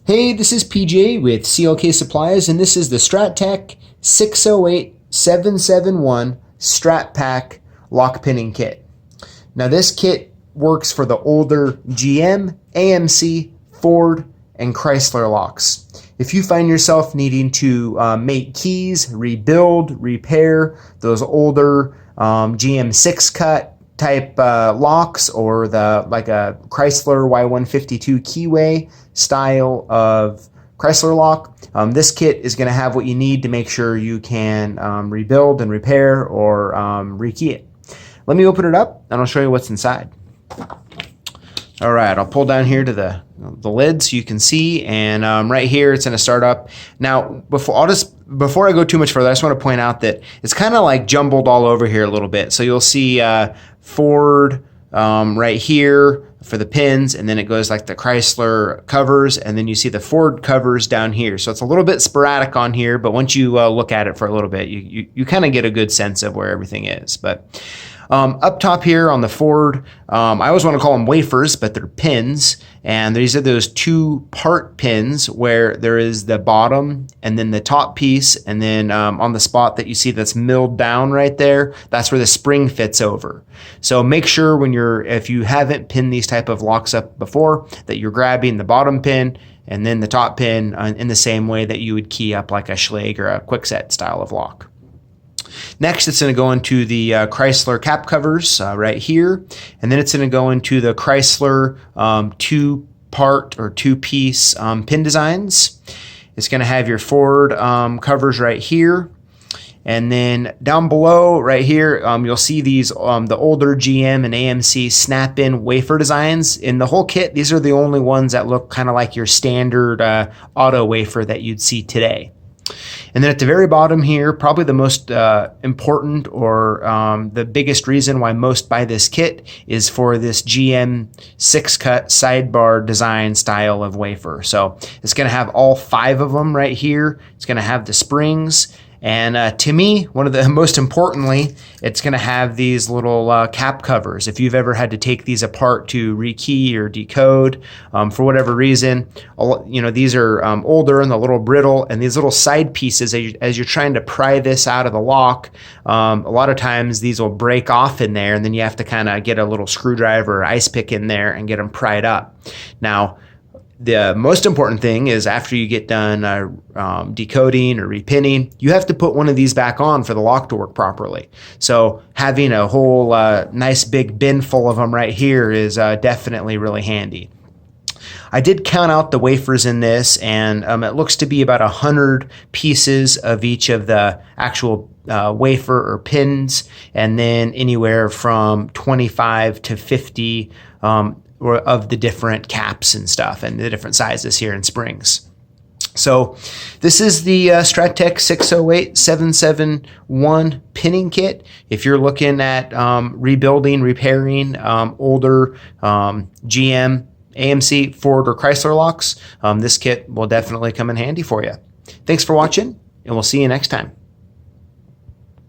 Hey, this is PJ with CLK Supplies, and this is the Strattec 608771 Strat Pack lock pinning kit. Now this kit works for the older GM, AMC, Ford, and Chrysler locks. If you find yourself needing to make keys, rebuild, repair those older GM 6-cut type locks, or like a Chrysler Y152 keyway style of Chrysler lock, this kit is going to have what you need to make sure you can rebuild and repair or rekey it. Let me open it up and I'll show you what's inside. All right, I'll pull down here to the lid so you can see, and right here it's going to start up. Now, before I go too much further, I just want to point out that it's kind of like jumbled all over here a little bit. So you'll see Ford right here for the pins, and then it goes like the Chrysler covers, and then you see the Ford covers down here. So it's a little bit sporadic on here, but once you look at it for a little bit, you kind of get a good sense of where everything is. But up top here on the Ford, I always want to call them wafers, but they're pins. And these are those two-part pins where there is the bottom and then the top piece. And then on the spot that you see that's milled down right there, that's where the spring fits over. So make sure if you haven't pinned these type of locks up before, that you're grabbing the bottom pin and then the top pin in the same way that you would key up like a Schlage or a Kwikset style of lock. Next, it's going to go into the Chrysler cap covers right here, and then it's going to go into the Chrysler two-part or two-piece pin designs. It's going to have your Ford covers right here, and then down below right here, you'll see these the older GM and AMC snap-in wafer designs. In the whole kit, these are the only ones that look kind of like your standard auto wafer that you'd see today. And then at the very bottom here, probably the most important or the biggest reason why most buy this kit is for this GM 6-cut sidebar design style of wafer. So it's going to have all 5 of them right here. It's going to have the springs. And to me, one of the most importantly, it's going to have these little cap covers. If you've ever had to take these apart to rekey or decode for whatever reason, these are older and a little brittle, and these little side pieces, as you're trying to pry this out of the lock, a lot of times these will break off in there, and then you have to kind of get a little screwdriver or ice pick in there and get them pried up. Now, the most important thing is after you get done decoding or repinning, you have to put one of these back on for the lock to work properly. So having a whole nice big bin full of them right here is definitely really handy. I did count out the wafers in this, and it looks to be about 100 pieces of each of the actual wafer or pins, and then anywhere from 25 to 50 of the different caps and stuff, and the different sizes here and springs. So this is the Strattec 608771 pinning kit. If you're looking at rebuilding, repairing older GM, AMC, Ford, or Chrysler locks, this kit will definitely come in handy for you. Thanks for watching, and we'll see you next time.